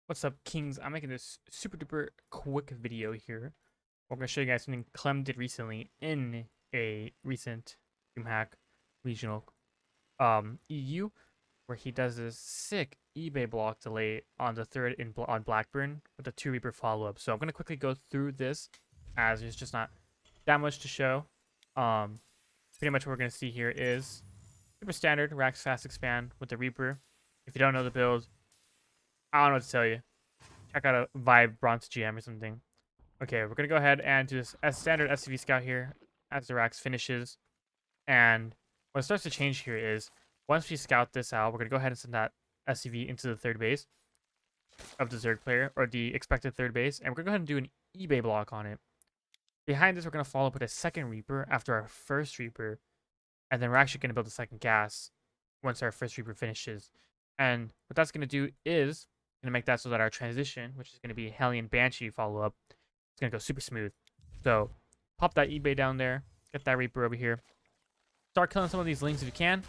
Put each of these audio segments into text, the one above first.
What's up, Kings? I'm making this super duper quick video here. I'm going to show you guys something Clem did recently in a recent DreamHack regional EU, where he does this sick eBay block delay on the third on Blackburn with a 2 Reaper follow-up. So I'm going to quickly go through this as there's just not that much to show. Pretty much what we're going to see here is super standard Rax fast expand with the Reaper. If you don't know the build, I don't know what to tell you. Check out a Vibe Bronze GM or something. Okay, we're going to go ahead and do this as standard SCV scout here as the Rax finishes. And what starts to change here is once we scout this out, we're going to go ahead and send that SCV into the third base of the ZERG player, or the expected third base. And we're going to go ahead and do an eBay block on it. Behind this, we're going to follow up with a second Reaper after our first Reaper. And then we're actually going to build a second gas once our first Reaper finishes. And what that's going to do is going to make that so that our transition, which is going to be Hellion Banshee follow-up, it's going to go super smooth. So pop that eBay down there, get that Reaper over here, start killing some of these links if you can.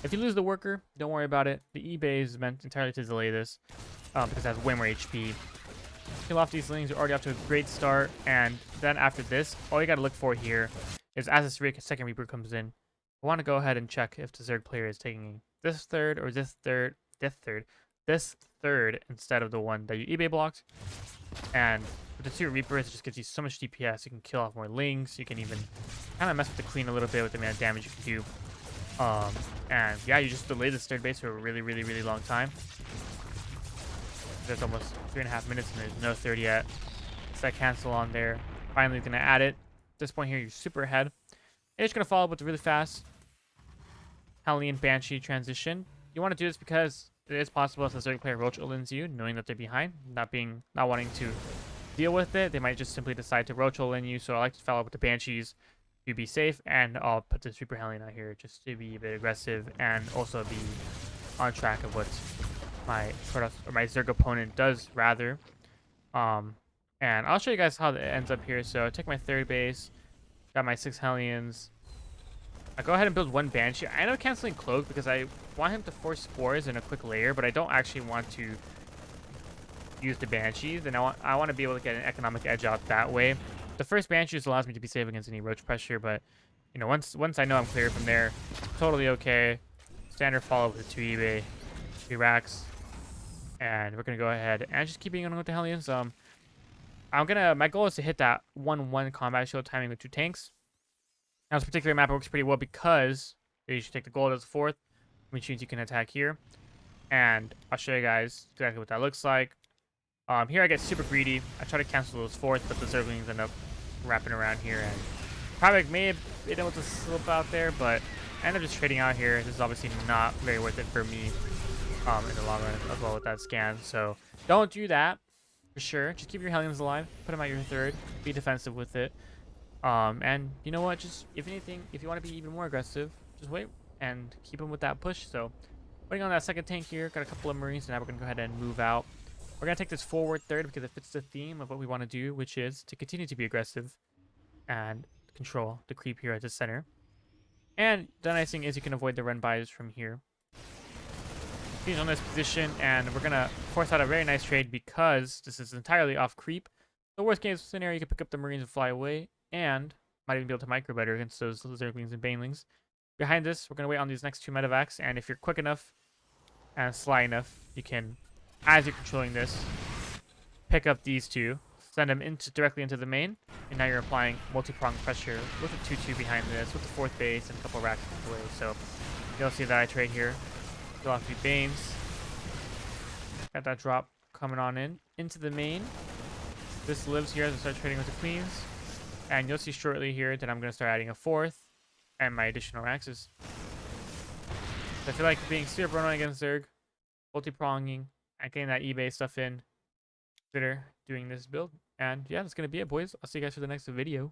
If you lose the worker, don't worry about it. The eBay is meant entirely to delay this because it has way more HP. Kill off these lings, you're already off to a great start. And then after this, all you got to look for here is as this second Reaper comes in, I want to go ahead and check if the ZERG player is taking this third or this third instead of the one that you eBay blocked. And with the 2 Reapers, it just gives you so much DPS. You can kill off more lings. You can even kind of mess with the queen a little bit with the amount of damage you can do. And yeah, you just delay this third base for a really long time. There's almost 3.5 minutes and there's no third yet. It's that cancel on there. Finally gonna add it. At this point here, you're super ahead. And you're just gonna follow up with a really fast Hellion Banshee transition. You want to do this because it is possible if the ZERG player roach ins you, knowing that they're behind, not wanting to deal with it. They might just simply decide to roach in you. So I like to follow up with the Banshees to be safe, and I'll put the Super Hellion out here just to be a bit aggressive and also be on track of what my ZERG opponent does rather. And I'll show you guys how it ends up here. So I take my third base, got my 6 Hellions. I go ahead and build 1 Banshee. I end up canceling Cloak because I want him to force Spores in a quick layer, but I don't actually want to use the Banshees, and I want to be able to get an economic edge out that way. The first Banshees allows me to be safe against any roach pressure, but you know, once I know I'm clear from there, totally okay. Standard follow with the 2 eBay, 3 racks, and we're gonna go ahead and just keep being on with the Hellions. My goal is to hit that 1-1 combat shield timing with 2 tanks. Now, this particular map works pretty well because you should take the gold as a 4th, which means you can attack here. And I'll show you guys exactly what that looks like. Here I get super greedy. I try to cancel those 4th, but the Zerglings end up wrapping around here. And probably may have been able to slip out there, but I end up just trading out here. This is obviously not very worth it for me in the long run as well with that scan. So don't do that for sure. Just keep your Hellions alive. Put them at your 3rd. Be defensive with it. And you know what, just if anything, if you want to be even more aggressive, just wait and keep them with that push. So putting on that second tank here, got a couple of Marines, and now we're going to go ahead and move out. We're going to take this forward third because it fits the theme of what we want to do, which is to continue to be aggressive and control the creep here at the center. And the nice thing is you can avoid the run bys from here. He's on this position, and we're going to force out a very nice trade because this is entirely off creep. The worst case scenario, you can pick up the Marines and fly away, and might even be able to micro better against those Zerglings and Banelings. Behind this, we're going to wait on these next 2 medevacs, and if you're quick enough and sly enough, you can, as you're controlling this, pick up these 2, send them directly into the main, and now you're applying multi-pronged pressure with a 2-2 behind this, with the 4th base and a couple racks away. So you'll see that I trade here. Still have to be Banes. Got that drop coming on into the main. This lives here as I start trading with the queens. And you'll see shortly here that I'm going to start adding a 4th and my additional axes. So I feel like being super annoying against ZERG, multi-pronging, and getting that eBay stuff in, consider doing this build. And yeah, that's going to be it, boys. I'll see you guys for the next video.